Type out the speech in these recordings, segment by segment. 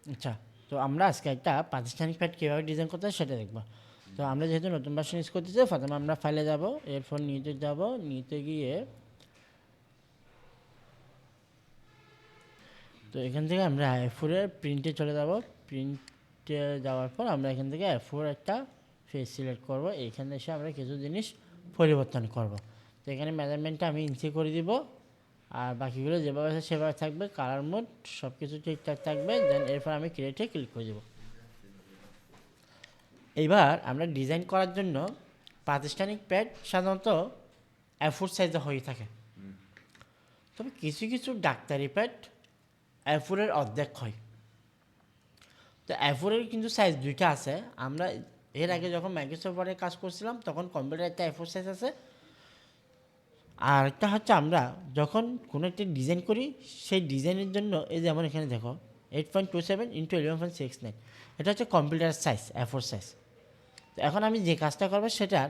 আচ্ছা, তো আমরা আজকে একটা প্রাতিষ্ঠানিক প্যাড কীভাবে ডিজাইন করতে হয় সেটা দেখব। তো আমরা যেহেতু নতুন ভার্সন ইউজ করতেছি, প্রথমে আমরা ফাইলে যাব, এরপর নিতে যাব, নিতে গিয়ে তো এখান থেকে আমরা A4 এর প্রিন্টে চলে যাব। প্রিন্টে যাওয়ার পর আমরা এখান থেকে A4 একটা ফেস সিলেক্ট করব। এইখানে এসে আমরা কিছু জিনিস পরিবর্তন করব। তো এখানে মেজারমেন্টটা আমি ইঞ্চি করে দিব, আর বাকিগুলো যেভাবে আছে সেভাবে থাকবে। কালার মোড সব কিছু ঠিকঠাক থাকবে। দেন এরপর আমি ক্রিয়েটে ক্লিক করে দেব। এইবার আমরা ডিজাইন করার জন্য প্রাতিষ্ঠানিক প্যাড সাধারণত A4 সাইজে হয়ে থাকে, তবে কিছু কিছু ডাক্তারি প্যাড A4 এর অর্ধেক হয়। তো A4 এর কিন্তু সাইজ দুইটা আছে। আমরা এর আগে যখন মাইক্রোসফট ওয়ার্ডে কাজ করছিলাম তখন কম্পিউটার একটা A4 সাইজ আছে, আর একটা হচ্ছে আমরা যখন কোনো একটা ডিজাইন করি সেই ডিজাইনের জন্য এই যেমন এখানে দেখো 8.27x11.69, এটা হচ্ছে কম্পিউটার সাইজ A4 সাইজ। তো এখন আমি যে কাজটা করবো সেটার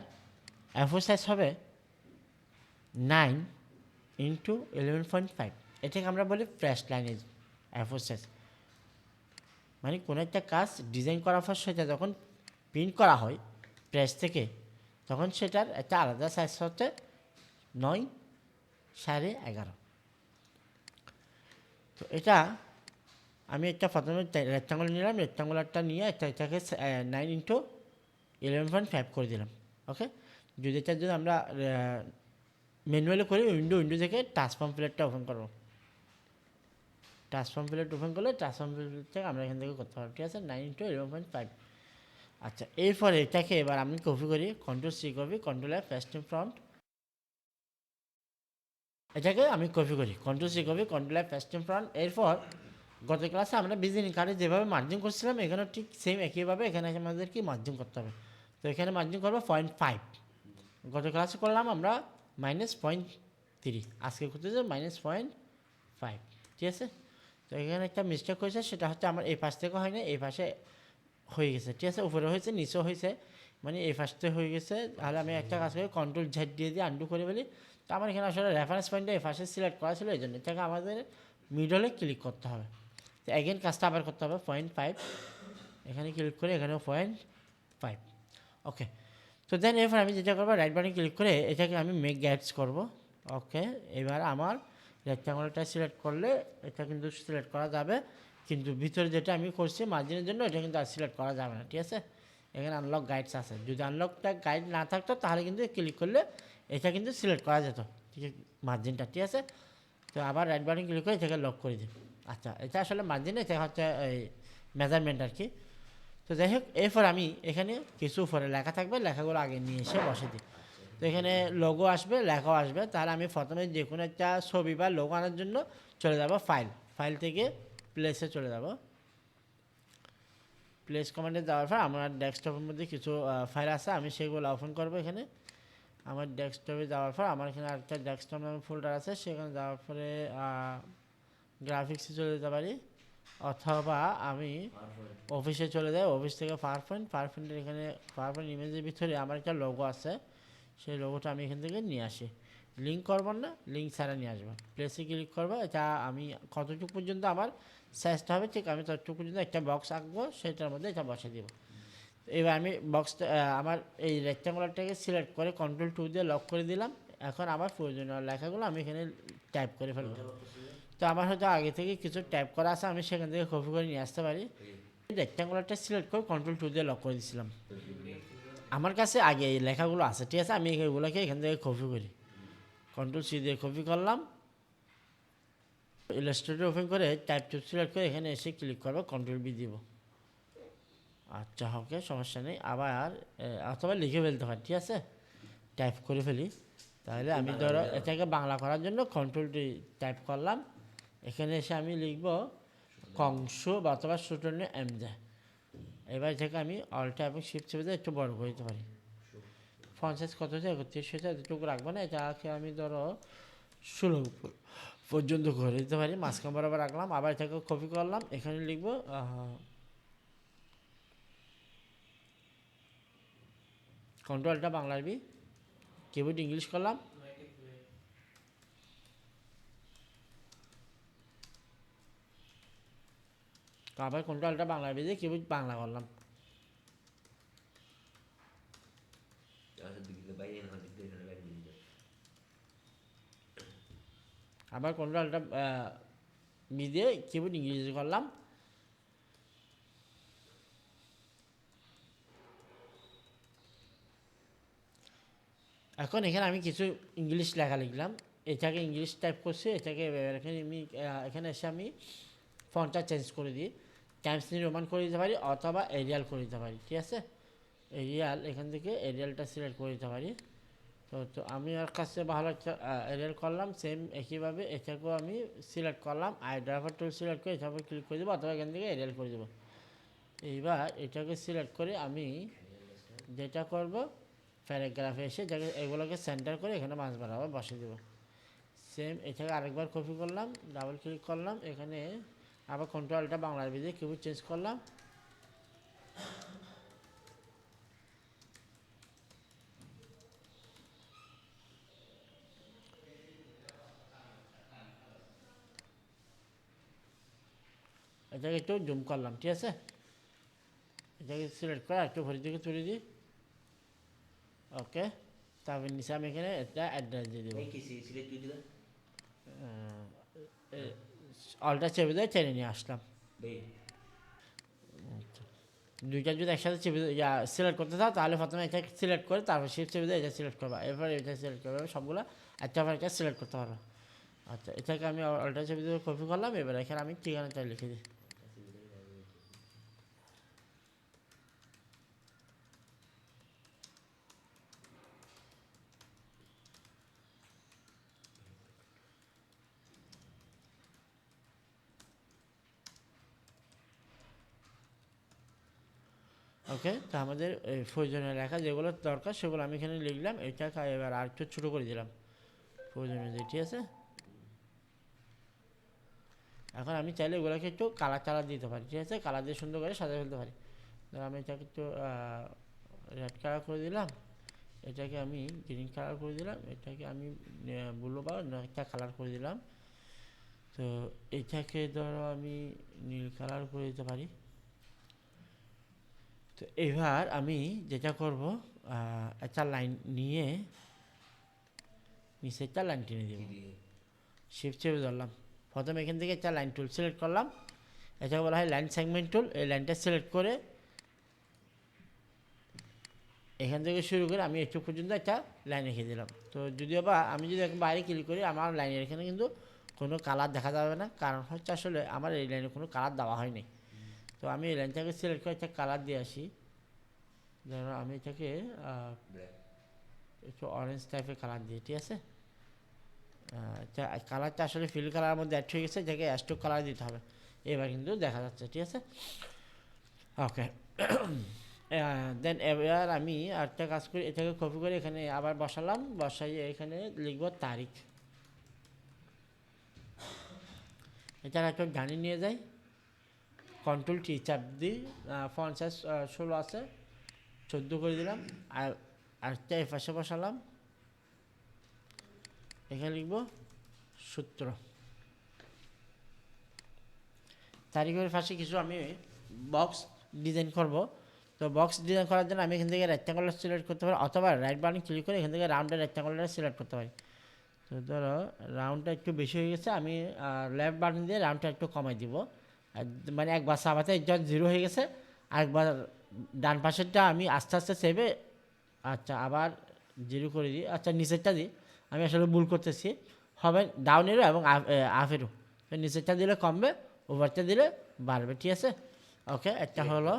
A4 সাইজ হবে 9x11.5। এটাকে আমরা বলি ফ্রেশ লাইনের A4 সাইজ। মানে কোনো একটা কাজ ডিজাইন করার পর সেটা যখন প্রিন্ট করা হয় প্রেস থেকে, তখন সেটার একটা আলাদা সাইজ হচ্ছে 9.11.5। তো এটা আমি একটা প্রথমে রেক্টাঙ্গুলার নিলাম, রেক্টাঙ্গুলারটা নিয়ে এটাকে 9x11.5 করে দিলাম। ওকে, যদি এটার জন্য আমরা ম্যানুয়ালি করি, উইন্ডো থেকে ট্রান্সফর্ম প্লেটটা ওপেন করবো। ট্রান্সফর্ম প্লেট ওপেন করলে ট্রান্সফর্ম প্লেট থেকে আমরা এখান থেকে করতে পারবো। ঠিক আছে, 9x11.5। আচ্ছা, এরপরে এটাকে এবার আমি কপি করি, Ctrl+C copy, Ctrl+F paste in front. এটাকে আমি কপি করি, Ctrl+C copy, Ctrl+F paste in front. এরপর গত ক্লাসে আমরা ভিজিটিং কার্ডে যেভাবে মার্জিং করছিলাম এখানেও ঠিক সেম একইভাবে এখানে আমাদের কি মার্জিং করতে হবে। তো এখানে মার্জিং করবো 0.5। গত ক্লাসে করলাম আমরা -0.3, আজকে করতেছে -0.5। ঠিক আছে, তো এখানে একটা মিস্টেক হয়েছে, সেটা হচ্ছে আমার এই পাশ থেকে হয় না, এই পাশে হয়ে গেছে। ঠিক আছে, উপরে হয়েছে নিচেও হয়েছে, মানে এই ফার্স্টে হয়ে গেছে। তাহলে আমি একটা কাজ করি, Ctrl+Z দিয়ে আন্ডু করে ফেলি। তো আমার এখানে আসলে রেফারেন্স পয়েন্টটা এই ফার্স্টে সিলেক্ট করা ছিল, এই জন্য এটাকে আমাদের মিডলে ক্লিক করতে হবে। তো অ্যাগেন কাজটা আবার করতে হবে 0.5, এখানে ক্লিক করে এখানেও 0.5। ওকে, তো দেন এরপর আমি যেটা করবো, রাইট বাটনে ক্লিক করে এটাকে আমি মেক গাইডস করব। ওকে, এবার আমার রেক্টাঙ্গুলারটা সিলেক্ট করলে এটা কিন্তু সিলেক্ট করা যাবে, কিন্তু ভিতরে যেটা আমি করছি মার্জিনের জন্য এটা কিন্তু আর সিলেক্ট করা যাবে না। ঠিক আছে, এখানে আনলক গাইডস আছে, যদি আনলকটা গাইড না থাকতো তাহলে কিন্তু ক্লিক করলে এটা কিন্তু সিলেক্ট করা যেত, ঠিক আছে, মার্জিনটা। ঠিক আছে, তো আবার রাইট বাটন ক্লিক করে এটাকে লক করে দিই। আচ্ছা, এটা আসলে মার্জিন, এটা হচ্ছে এই মেজারমেন্ট আর কি। তো যাই হোক, এরপর আমি এখানে কিছু উপরে লেখা থাকবে, লেখাগুলো আগে নিয়ে এসে বসে দিই। তো এখানে লোগো আসবে, লেখাও আসবে। তাহলে আমি প্রথমে যে কোনো একটা ছবি বা লোগো আনার জন্য চলে যাব ফাইল থেকে প্লেসে চলে যাব। প্লেস কমান্ডে যাওয়ার পর আমার ডেস্কটপের মধ্যে কিছু ফাইল আছে, আমি সেগুলো ওপেন করবো। এখানে আমার ডেস্কটপে যাওয়ার পর আমার এখানে আরেকটা ডেস্কটপ নামে ফোল্ডার আছে, সেখানে যাওয়ার পরে গ্রাফিক্সে চলে যেতে পারি, অথবা আমি অফিসে চলে যাই, অফিস থেকে পাওয়ারপয়েন্টের এখানে পাওয়ারপয়েন্ট ইমেজের ভিতরে আমার একটা লোগো আছে, সেই লোগোটা আমি এখান থেকে নিয়ে আসি। লিঙ্ক করবো না, লিঙ্ক ছাড়া নিয়ে আসবো। প্লেসে ক্লিক করবো, এটা আমি কতটুকু পর্যন্ত আমার সাইজটা হবে ঠিক আমি ততটুকু পর্যন্ত একটা বক্স আঁকবো, সেটার মধ্যে এটা বসে দিব। এবার আমি বক্সটা আমার এই রেক্টাঙ্গুলারটাকে সিলেক্ট করে Ctrl+2 দিয়ে লক করে দিলাম। এখন আমার প্রয়োজনীয় লেখাগুলো আমি এখানে টাইপ করে ফেলবো। তো আমার হয়তো আগে থেকে কিছু টাইপ করা আছে, আমি সেখান থেকে কপি করে নিয়ে আসতে পারি। রেক্টাঙ্গুলারটা সিলেক্ট করে Ctrl+2 দিয়ে লক করে দিয়েছিলাম। আমার কাছে আগে এই লেখাগুলো আছে, ঠিক আছে, আমি এগুলোকে এখান থেকে কপি করি, Ctrl+C দিয়ে কপি করলাম। ইলাস্ট্রেটর ওপেন করে টাইপ টু সিলেক্ট করে এখানে এসে ক্লিক করবো, Ctrl+V দিব। আচ্ছা, ওকে, সমস্যা নেই। আবার অথবা লিখে ফেলতে হয়, ঠিক আছে, টাইপ করে ফেলি। তাহলে আমি ধরো এটাকে বাংলা করার জন্য Ctrl+D টাইপ করলাম, এখানে এসে আমি লিখব কংস বা অথবা সুটনে এমজে। এবার থেকে আমি অল্টা এবং শিফট চেপে একটু বড় করে দিতে পারি। ফন্ট সাইজ কত হচ্ছে 31 হয়েছে, এতটুকু রাখবো না, এটাকে আমি ধরো 16 পর্যন্ত করে দিতে পারি। মাঝখান বরাবর রাখলাম, আবার এটাকে কপি করলাম, এখানে লিখবো কন্ট্রোলটা বাংলা আরবি, কিবোর্ড ইংলিশ করলাম, আবার কন্ট্রোলটা বাংলা বেজে কিবোর্ড বাংলা করলাম। আবার কন্ট্রোলটা বিজে কিবোর্ড ইংরেজি করলাম। এখন এখানে আমি কিছু ইংলিশ লেখা লিখলাম, এটাকে ইংলিশ টাইপ করছি, এটাকে এখানে আমি এখানে এসে আমি ফন্টটা চেঞ্জ করে দিই, টাইমস নিউ রোমান করে দিতে পারি অথবা এরিয়াল করে দিতে পারি। ঠিক আছে, এরিয়াল এখান থেকে এরিয়ালটা সিলেক্ট করে দিতে পারি। তো আমি আর কাছে ভালো একটা এরিয়াল করলাম, সেম একইভাবে এটাকেও আমি সিলেক্ট করলাম, ড্রাইভার টুল সিলেক্ট করে এটাকে ক্লিক করে দেবো অথবা এখান থেকে এরিয়াল করে দেবো। এইবার এটাকে সিলেক্ট করে আমি যেটা করব, প্যারাগ্রাফে এসে যাকে এগুলোকে সেন্টার করে এখানে মাঝ বরাবর বসে দেবো। সেম এটাকে আরেকবার কপি করলাম, ডাবল ক্লিক করলাম, এখানে আবার কন্ট্রোলটা বাংলার ভিতরে কিবোর্ড চেঞ্জ করলাম। এটাকে একটু জুম করলাম। ঠিক আছে, এটাকে সিলেক্ট করে একটু ভরি দিকে তুলে দিই। ওকে, তারপর নিচে আমি এখানে একটা অ্যাড্রেস দিয়ে দেবো। অলটা চেপে দিয়ে টেনে নিয়ে আসলাম। দুইটা যদি একসাথে চেপে সিলেক্ট করতে চাও তাহলে প্রথমে এটা সিলেক্ট করে তারপর শিফট চেপে দিয়ে এটা সিলেক্ট করবা, এরপর এটা সিলেক্ট করবে, সবগুলো একটা পর একটা সিলেক্ট করতে পারো। আচ্ছা, এটাকে আমি অলটা চেপে দিয়ে কপি করলাম, এবার এখানে আমি ঠিকানাটা লিখে দিই। ওকে, তো আমাদের প্রয়োজনীয় লেখা যেগুলো দরকার সেগুলো আমি এখানে লিখলাম, এটাকে এবার আর একটু ছোটো করে দিলাম প্রয়োজনীয় দিয়ে। ঠিক আছে, এখন আমি চাইলে এগুলোকে একটু কালার দিতে পারি। ঠিক আছে, কালার দিয়ে সুন্দর করে সাজিয়ে ফেলতে পারি। ধর আমি এটাকে একটু রেড কালার করে দিলাম, এটাকে আমি গ্রিন কালার করে দিলাম, এটাকে আমি ব্লু বা একটা কালার করে দিলাম। তো এটাকে ধরো আমি নীল কালার করে দিতে পারি। তো এবার আমি যেটা করব, একটা লাইন নিয়ে নিচে একটা লাইন টেনে দেব, শিফট চেপে ধরলাম, প্রথমে এখান থেকে একটা লাইন টুল সিলেক্ট করলাম, এটাকে বলা হয় লাইন সেগমেন্ট টুল। এই লাইনটা সিলেক্ট করে এখান থেকে শুরু করে আমি একটু পর্যন্ত একটা লাইন রেখে দিলাম। তো যদিও বা আমি যদি বাইরে ক্লিক করি আমার লাইনের এখানে কিন্তু কোনো কালার দেখা যাবে না, কারণ হচ্ছে আসলে আমার এই লাইনে কোনো কালার দেওয়া হয়নি। তো আমি এই লাইনটাকে সিলেক্ট করে একটা কালার দিয়ে আসি, ধরো আমি এটাকে একটু অরেঞ্জ টাইপের কালার দিই। ঠিক আছে, কালারটা আসলে ফিল কালারের মধ্যে অ্যাড হয়ে গেছে, এটাকে অ্যাস্ট্রোক কালার দিতে হবে, এবার কিন্তু দেখা যাচ্ছে। ঠিক আছে, ওকে। দেন এবার আমি আরেকটা কাজ করি, এটাকে কপি করে এখানে আবার বসালাম, বসাইয়ে এখানে লিখব তারিখ। এটার একটা গানি নিয়ে যাই, কন্ট্রোল টি চাপ দিই, ফন্ট সাইজ 16 আছে, 14 করে দিলাম। আর আরেকটা এই পাশে বসালাম, এখানে লিখব 17। তারিখের পাশে কিছু আমি বক্স ডিজাইন করব। তো বক্স ডিজাইন করার জন্য আমি এখান থেকে রেক্ট্যাঙ্গুলার সিলেক্ট করতে পারি অথবা রাইট বাটন ক্লিক করে এখান থেকে রাউন্ডের রেক্ট্যাঙ্গুলার সিলেক্ট করতে পারি। তো ধরো রাউন্ডটা একটু বেশি হয়ে গেছে, আমি লেফট বাটন দিয়ে রাউন্ডটা একটু কমাই দিব, মানে একবার সাবাতে যখন 0 হয়ে গেছে আরেকবার ডান পাশেরটা আমি আস্তে আস্তে সেভে আচ্ছা আবার 0 করে দিই। আচ্ছা, নিচেরটা দিই, আমি আসলে ভুল করতেছি, হবে ডাউনেরও এবং আপেরও। তো নিচেরটা দিলে কমবে, ওভারটা দিলে বাড়বে। ঠিক আছে, ওকে, একটা হলো,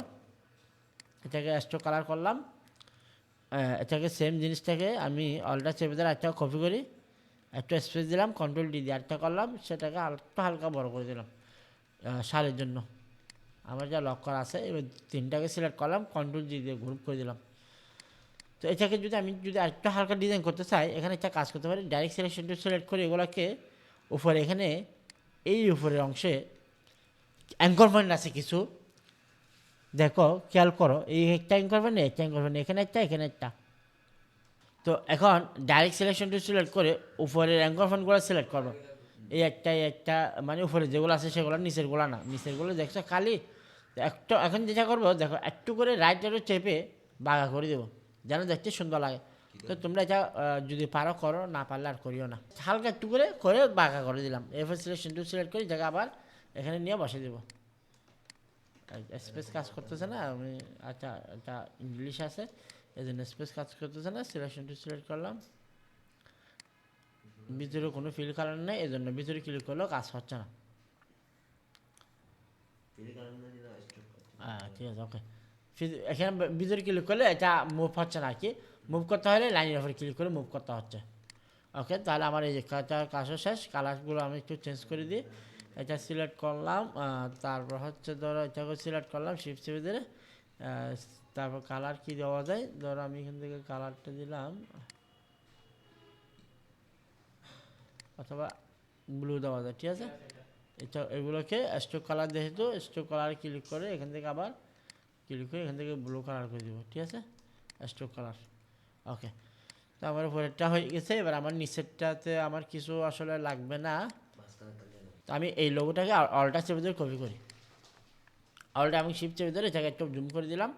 এটাকে অ্যাস্ট্রো কালার করলাম। এটাকে সেম জিনিসটাকে আমি অলটা চেপে দিলে একটা কপি করি, একটা স্পেস দিলাম, কন্ট্রোল ডি দিয়ে একটা করলাম, সেটাকে একটু হালকা বড় করে দিলাম সারের জন্য। আমার যা লক করা আছে এবার 3টাকে সিলেক্ট করলাম, কন্ট্রোল জি দিয়ে গ্রুপ করে দিলাম। তো এটাকে আমি যদি আরেকটু হালকা ডিজাইন করতে চাই, এখানে একটা কাজ করতে পারি, ডাইরেক্ট সিলেকশন টুল সিলেক্ট করে এগুলোকে উপরে এখানে এই উপরের অংশে অ্যাঙ্কর পয়েন্ট আছে কিছু, দেখো খেয়াল করো, এই একটা অ্যাঙ্কর পয়েন্ট, একটা অ্যাঙ্কর পয়েন্ট, এখানে একটা। তো এখন ডাইরেক্ট সিলেকশন টুল সিলেক্ট করে উপরের অ্যাঙ্কর পয়েন্টগুলো সিলেক্ট করবো, এই একটা মানে উপরে যেগুলো আছে সেগুলো, নিচেরগুলো না, নিচেরগুলো দেখছো খালি, তো একটু এখন যেটা করবো দেখো, একটু করে রাইট আরো চেপে বাঁকা করে দেবো, যেন দেখতে সুন্দর লাগে। তো তোমরা এটা যদি পারো করো, না পারলে আর করিও না। হালকা একটু করে করে বাঁকা করে দিলাম, এরপর সিলেকশন টু সিলেক্ট করে জায়গা আবার এখানে নিয়ে বসে দেবো। স্পেস কাজ করতেছে না, আমি আচ্ছা এটা ইংলিশ আছে এই জন্য স্পেস কাজ করতেছে না। সিলেকশন টু সিলেক্ট করলাম, ভিতরে কোনো ফিল কালার নেই, এই জন্য ভিতরে ক্লিক করলেও কাজ হচ্ছে না। ঠিক আছে, ওকে। এখানে ভিতরে ক্লিক করলে এটা মুভ হচ্ছে না আর কি, মুভ করতে হলে লাইনের উপরে ক্লিক করে মুভ করতে হচ্ছে। ওকে, তাহলে আমার এই যে কাজও শেষ। কালারগুলো আমি একটু চেঞ্জ করে দিই। এটা সিলেক্ট করলাম, তারপর হচ্ছে ধরো এটাকে সিলেক্ট করলাম শিফট চেপে ধরে, তারপর কালার কি দেওয়া যায়, ধরো আমি এখান থেকে কালারটা দিলাম, অথবা ব্লু দেওয়া যায়, ঠিক আছে। এটা এগুলোকে স্ট্রোক কালার, যেহেতু স্ট্রোক কালার ক্লিক করে এখান থেকে আবার ক্লিক করে এখান থেকে ব্লু কালার করে দেবো, ঠিক আছে, স্ট্রোক কালার। ওকে, তো আমার উপরেরটা হয়ে গেছে। এবার আমার নিচেরটাতে আমার কিছু আসলে লাগবে না, তো আমি এই লোগোটাকে অলটা চেপে ধরে কপি করি। অলটা আমি শিফট চেপে ধরে এটাকে একটু জুম করে দিলাম।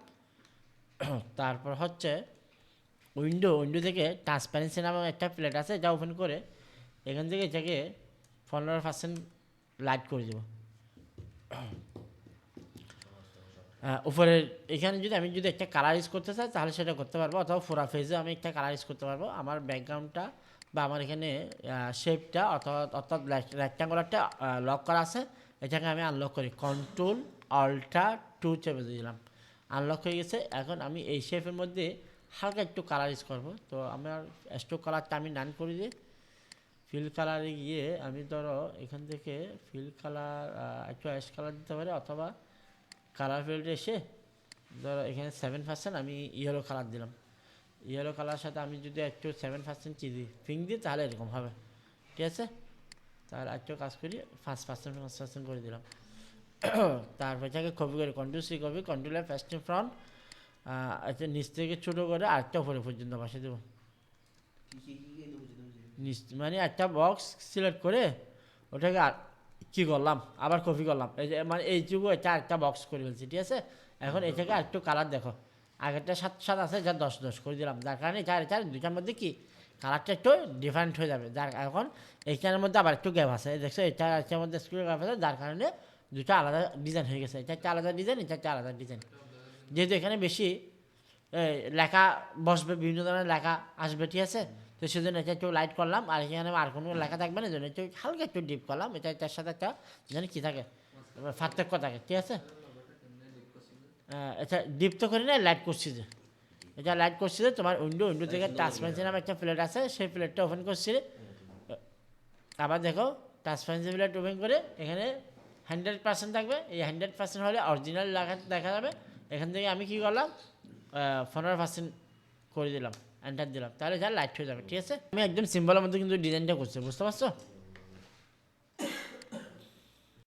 তারপর হচ্ছে উইন্ডো থেকে ট্রান্সপারেন্সি নামে একটা প্লেট আছে, এটা ওপেন করে এখান থেকে এটাকে 15% লাইট করে দেবো। উপরে এখানে আমি যদি একটা কালার ইউজ করতে চাই তাহলে সেটা করতে পারবো, অথবা পুরা ফেজে আমি একটা কালার ইউজ করতে পারবো। আমার ব্যাকগ্রাউন্ডটা বা আমার এখানে শেপটা অর্থাৎ রেক্ট্যাঙ্গুলারটা লক করা আছে, এটাকে আমি আনলক করি, কন্ট্রোল অল্টা 2 চেপে দিলাম, আনলক হয়ে গেছে। এখন আমি এই শেপের মধ্যে হালকা একটু কালার ইউজ করবো। তো আমার স্ট্রোক কালারটা আমি নান করে দিই, ফিল কালারে গিয়ে আমি ধরো এখান থেকে ফিল কালার একটু অ্যাশ কালার দিতে পারি, অথবা কালার ফিল্ডে এসে ধরো এখানে 7% আমি ইয়েলো কালার দিলাম। ইয়েলো কালার সাথে আমি যদি একটু 7% চিজি পিঙ্ক দিই তাহলে এরকম হবে, ঠিক আছে। তাহলে একটু কাজ করি, 5% করে দিলাম। তারপর এটাকে কপি করে control C copy, control F first front, আচ্ছা নিচ থেকে ছোটো করে আরেকটা উপরে পর্যন্ত বসে দেবো। মানে একটা বক্স সিলেক্ট করে ওটাকে কী করলাম, আবার কপি করলাম, এই যে মানে এইটুকু এটা একটা বক্স করে ফেলছি, ঠিক আছে। এখন এটাকে আরেকটু কালার দেখো, আগেরটা 7 আছে, যা 10 করে দিলাম, যার কারণে চার দুইটার মধ্যে কি কালারটা একটু ডিফারেন্ট হয়ে যাবে। যার এখন এইখানের মধ্যে আবার একটু গ্যাপ আছে, দেখছো এটার মধ্যে স্কুলের গ্যাপ আছে, যার কারণে দুটো আলাদা ডিজাইন হয়ে গেছে। এটা একটা আলাদা ডিজাইন, এটা একটা আলাদা ডিজাইন। যেহেতু এখানে বেশি লেখা বসবে, বিভিন্ন ধরনের লেখা আসবে, ঠিক আছে। তো সেজন্য এটা একটু লাইট করলাম, আর এখানে আর কোনো লেখা থাকবে না, এই জন্য একটু হালকা একটু ডিপ করলাম। এটার সাথে একটা জানি কী থাকে, পার্থক্য থাকে, ঠিক আছে। এটা ডিপ তো করি না, লাইট করছি যে, এটা লাইট করছি যে তোমার উইন্ডো থেকে ট্রান্সপারেন্সি নামে একটা প্লেট আছে, সেই প্লেটটা ওপেন করছি। আবার দেখো ট্রান্সপারেন্সি প্লেট ওপেন করে এখানে 100% থাকবে, এই 100% হলে অরিজিনাল লেখা দেখা যাবে। এখান থেকে আমি কী করলাম, 15% করে দিলাম, এন্টার দিলাম, তাহলে যা লাইট হয়ে যাবে, ঠিক আছে। আমি একদম সিম্বলের মধ্যে কিন্তু ডিজাইনটা করছি, বুঝতে পারছো।